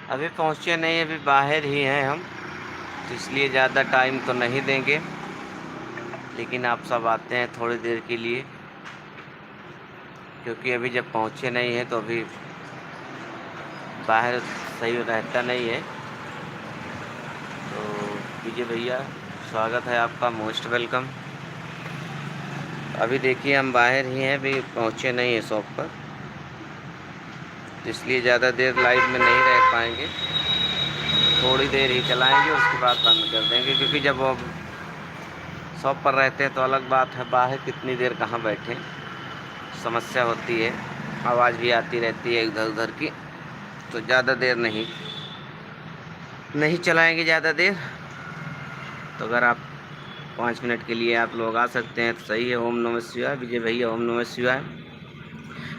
अभी पहुँचे नहीं, अभी बाहर ही हैं हम, तो इसलिए ज़्यादा टाइम तो नहीं देंगे, लेकिन आप सब आते हैं थोड़ी देर के लिए, क्योंकि अभी जब पहुँचे नहीं हैं तो अभी बाहर सही रहता नहीं है। तो विजय भैया, स्वागत है आपका, मोस्ट वेलकम। अभी देखिए हम बाहर ही हैं, अभी पहुँचे नहीं हैं शॉप पर, तो इसलिए ज़्यादा देर लाइव में नहीं रह पाएंगे, थोड़ी देर ही चलाएंगे, उसके बाद बंद कर देंगे, क्योंकि जब वो शॉप पर रहते हैं तो अलग बात है, बाहर कितनी देर कहाँ बैठे, समस्या होती है, आवाज़ भी आती रहती है इधर उधर की, तो ज़्यादा देर नहीं चलाएंगे ज़्यादा देर। तो अगर आप 5 मिनट के लिए आप लोग आ सकते हैं तो सही है। ओम नमः शिवाय। विजय भैया ओम नमः शिवाय।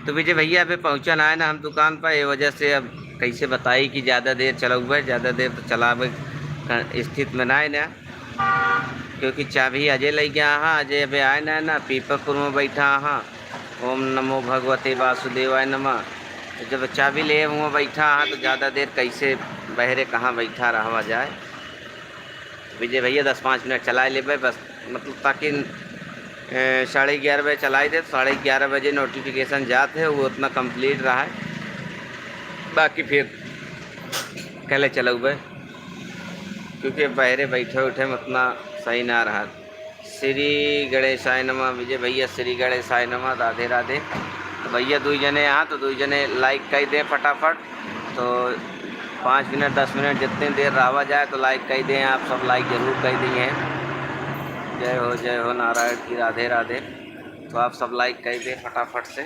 तो विजय भैया अभी पहुँचा ना है ना हम दुकान पर, ये वजह से अब कैसे बताई कि ज़्यादा देर चला हुआ है, ज़्यादा देर तो चला स्थित में ना है ना, क्योंकि चाबी अजय ले गया। हाँ, अजय अभी आए ना पीपरपुर में बैठा। हाँ, ओम नमो भगवते वासुदेवाय नमः। तो जब चाबी ले वहाँ बैठा, हाँ, तो ज़्यादा देर कैसे बहरे कहाँ बैठा रहा जाए। विजय भैया 10-5 मिनट चलाए ले बस, मतलब ताकि 11:30 बजे चलाई दे, तो 11:30 बजे नोटिफिकेशन जाते हैं, वो उतना कंप्लीट रहा है, बाकी फिर कल चला हुआ, क्योंकि बहरे बैठे उठे में उतना सही ना रहा। श्री गणेशाय नमः। विजय भैया श्री गणेशाय नमः। राधे राधे। तो भैया 2 जने यहाँ, तो 2 जने लाइक कर दें फटाफट, तो 5 मिनट 10 मिनट जितनी देर रहा जाए तो लाइक कर दें। आप सब लाइक ज़रूर कर दिए। जय हो नारायण की। राधे राधे। तो आप सब लाइक कर दें फटाफट से।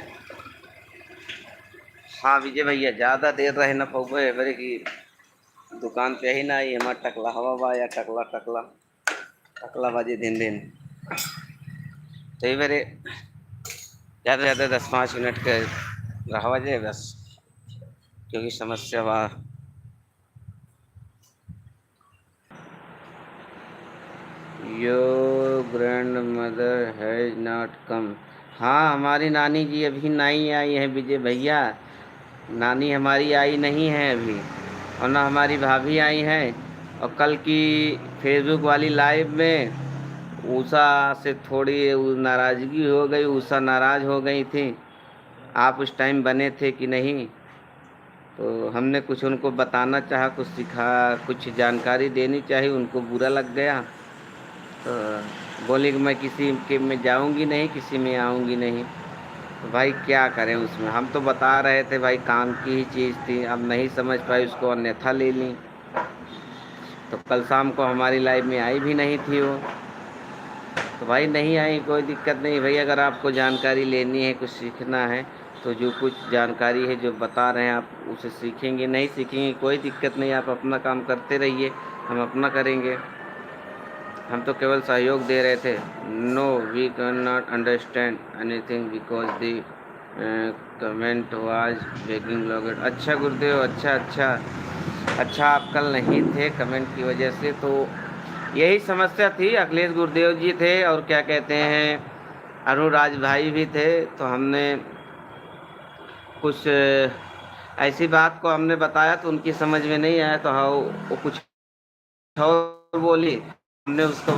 हाँ विजय भैया, ज़्यादा देर रहे न पौगे बरे की दुकान पे ही ना आई हमारा टकला हवा बा, या टकला बाजी दिन तो ये मेरे ज़्यादा से ज़्यादा 10-5 मिनट के रहा जाए बस, क्योंकि समस्या बा। Your grand mother has not come. हाँ, हमारी नानी जी अभी नहीं आई है विजय भैया, नानी हमारी आई नहीं है अभी, और ना हमारी भाभी आई हैं। और कल की फेसबुक वाली लाइव में उषा से थोड़ी नाराज़गी हो गई, उषा नाराज़ हो गई थी। आप उस टाइम बने थे कि नहीं, तो हमने कुछ उनको बताना चाहा, कुछ जानकारी देनी चाहिए, उनको बुरा लग गया, तो बोली कि मैं किसी के में जाऊंगी नहीं, किसी में आऊंगी नहीं। तो भाई क्या करें, उसमें हम तो बता रहे थे भाई, काम की ही चीज़ थी, अब नहीं समझ पाई, उसको अन्यथा ले ली। तो कल शाम को हमारी लाइफ में आई भी नहीं थी वो, तो भाई नहीं आई कोई दिक्कत नहीं भाई। अगर आपको जानकारी लेनी है, कुछ सीखना है, तो जो कुछ जानकारी है जो बता रहे हैं आप उसे सीखेंगे, नहीं सीखेंगे कोई दिक्कत नहीं, आप अपना काम करते रहिए, हम अपना करेंगे। हम तो केवल सहयोग दे रहे थे। No we can not understand anything because the comment was being logged. अच्छा गुरुदेव, अच्छा आप कल नहीं थे कमेंट की वजह से, तो यही समस्या थी। अखिलेश गुरुदेव जी थे और क्या कहते हैं अनुराज भाई भी थे, तो हमने कुछ ऐसी बात को हमने बताया तो उनकी समझ में नहीं आया, तो हाँ वो कुछ और बोली, हमने उसको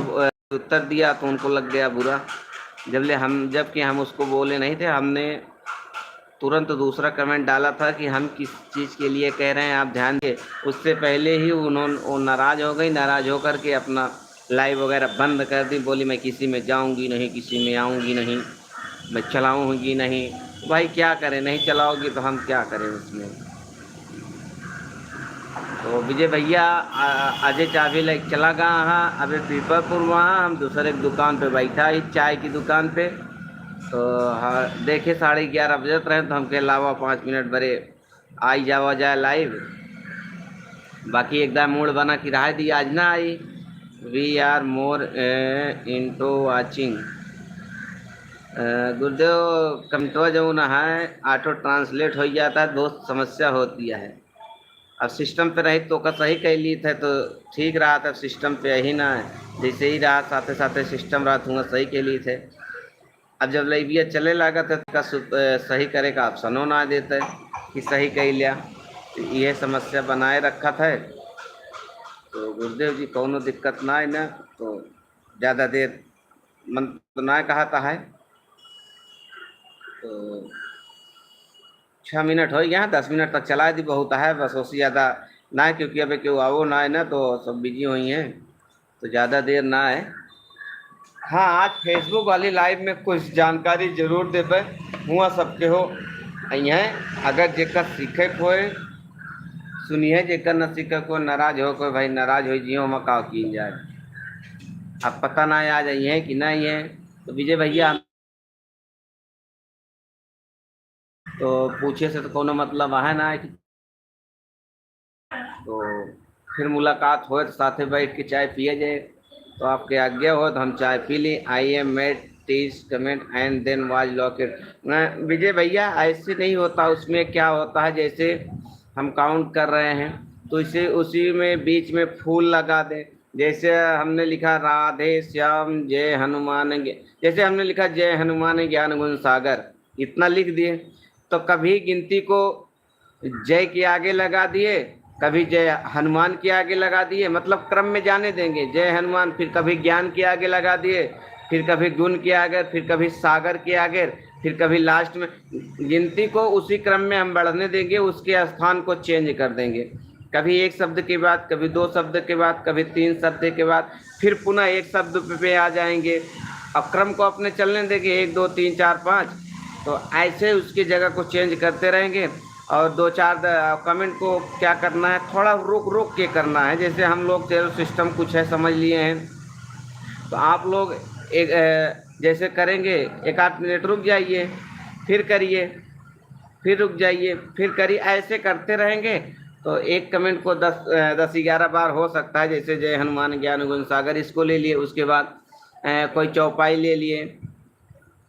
उत्तर दिया तो उनको लग गया बुरा, जबकि हम उसको बोले नहीं थे। हमने तुरंत दूसरा कमेंट डाला था कि हम किस चीज़ के लिए कह रहे हैं आप ध्यान दें। उससे पहले ही वो नाराज़ हो गई, नाराज़ होकर के अपना लाइव वगैरह बंद कर दी, बोली मैं किसी में जाऊंगी नहीं, किसी में आऊंगी नहीं, मैं चलाऊंगी नहीं। भाई क्या करें, नहीं चलाओगी तो हम क्या करें उसमें। तो विजय भैया अजय चाबी लेके चला गया। हाँ, अभी पीपरपुर वहाँ हम दूसरे दुकान पे बैठा ही, चाय की दुकान पे। तो हाँ देखे 11:30 बजे रहे, तो हम के अलावा 5 मिनट बड़े आई जावा जाए लाइव। बाकी एकदम मूड बना कि रहा दी आज ना आई। We are more into watching. Gurudev कमटो जो ना है ऑटो ट्रांसलेट हो जाता है, बहुत समस्या होती है। अब सिस्टम पे रही तो का सही कह ली थे तो ठीक रहा था, सिस्टम पे ही ना जैसे ही रहा, साथे साथे सिस्टम रहा तो सही के लिए थे। अब जब लाइबिया चले लगा था तो सही करे का ऑप्शनों ना देते कि सही कह लिया। तो ये समस्या बनाए रखा था। तो गुरुदेव जी कौनो दिक्कत ना है ना, तो ज़्यादा देर मन तो ना कहता है। तो 6 मिनट हो गया, 10 मिनट तक चला दी बहुत है, बस उससे ज़्यादा ना है, क्योंकि अभी क्यों आओ ना है ना, तो सब बिजी हुई हैं, तो ज़्यादा देर ना है। हाँ, आज फेसबुक वाली लाइव में कुछ जानकारी जरूर देवे हुआ सबके हो अइहें। अगर जेकर सीखे कोई सुनिए, जेकर न सीखे कोई नाराज हो कोई भाई नाराज हो जियो में का की जाए। अब पता ना आ जाइए कि नहीं है, तो विजय भैया तो पूछे से तो कोनो मतलब है ना कि तो फिर मुलाकात हो तो साथे बैठ के चाय पिए जाए। तो आपके आज्ञा हो तो हम चाय पी ली। I am made teas comment and then was locked. Vijay भैया ऐसे नहीं होता, उसमें क्या होता है, जैसे हम काउंट कर रहे हैं तो इसे उसी में बीच में फूल लगा दें। जैसे हमने लिखा राधे श्याम जय हनुमान जैसे हमने लिखा जय हनुमान ज्ञान गुण सागर, इतना लिख दिए, तो कभी गिनती को जय के आगे लगा दिए, कभी जय हनुमान के आगे लगा दिए, मतलब क्रम में जाने देंगे जय हनुमान, फिर कभी ज्ञान के आगे लगा दिए, फिर कभी गुण के आगे, फिर कभी सागर के आगे, फिर कभी लास्ट में। गिनती को उसी क्रम में हम बढ़ने देंगे, उसके स्थान को चेंज कर देंगे। कभी एक शब्द के बाद, कभी दो शब्द के बाद, कभी तीन शब्द के बाद, फिर पुनः एक शब्द पे आ जाएंगे। अब क्रम को अपने चलने देंगे 1 2 3 4 5, तो ऐसे उसकी जगह को चेंज करते रहेंगे। और दो चार कमेंट को क्या करना है, थोड़ा रुक रुक के करना है। जैसे हम लोग चलो सिस्टम कुछ है समझ लिए हैं, तो आप लोग एक जैसे करेंगे 1 आध मिनट रुक जाइए, फिर करिए, फिर रुक जाइए, फिर करिए, ऐसे करते रहेंगे। तो एक कमेंट को 10 10 11 बार हो सकता है। जैसे जय हनुमान ज्ञान गुण सागर इसको ले लिए, उसके बाद कोई चौपाई ले लिए,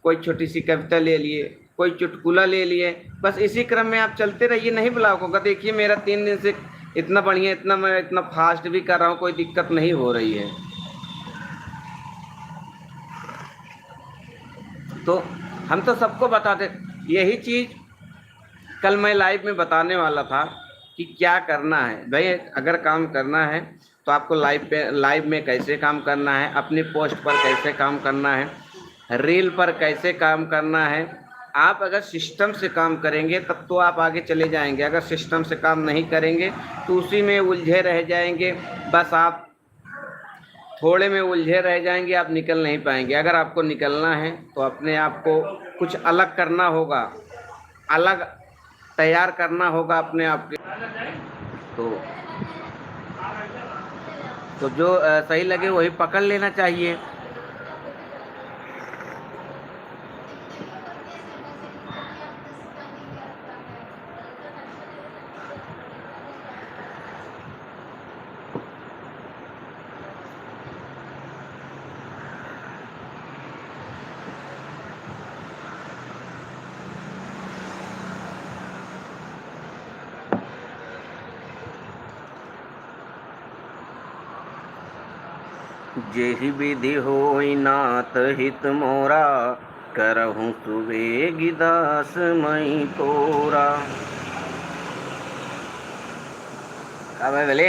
कोई छोटी सी कविता ले लिए, कोई चुटकुला ले लिए, बस इसी क्रम में आप चलते रहिए। नहीं ब्लॉक होगा। देखिए मेरा 3 दिन से इतना बढ़िया, इतना मैं इतना फास्ट भी कर रहा हूँ, कोई दिक्कत नहीं हो रही है। तो हम तो सबको बताते, यही चीज़ कल मैं लाइव में बताने वाला था कि क्या करना है भाई। अगर काम करना है तो आपको लाइव में कैसे काम करना है, अपनी पोस्ट पर कैसे काम करना है, रील पर कैसे काम करना है। आप अगर सिस्टम से काम करेंगे तब तो आप आगे चले जाएंगे। अगर सिस्टम से काम नहीं करेंगे तो उसी में उलझे रह जाएंगे। बस आप थोड़े में उलझे रह जाएंगे, आप निकल नहीं पाएंगे। अगर आपको निकलना है तो अपने आप को कुछ अलग करना होगा, अलग तैयार करना होगा अपने आप के। तो जो सही लगे वही पकड़ लेना चाहिए। जेहि विधि होई नाथ हित मोरा, करहूँ सुवेगी दास मई तोरा। अब बोले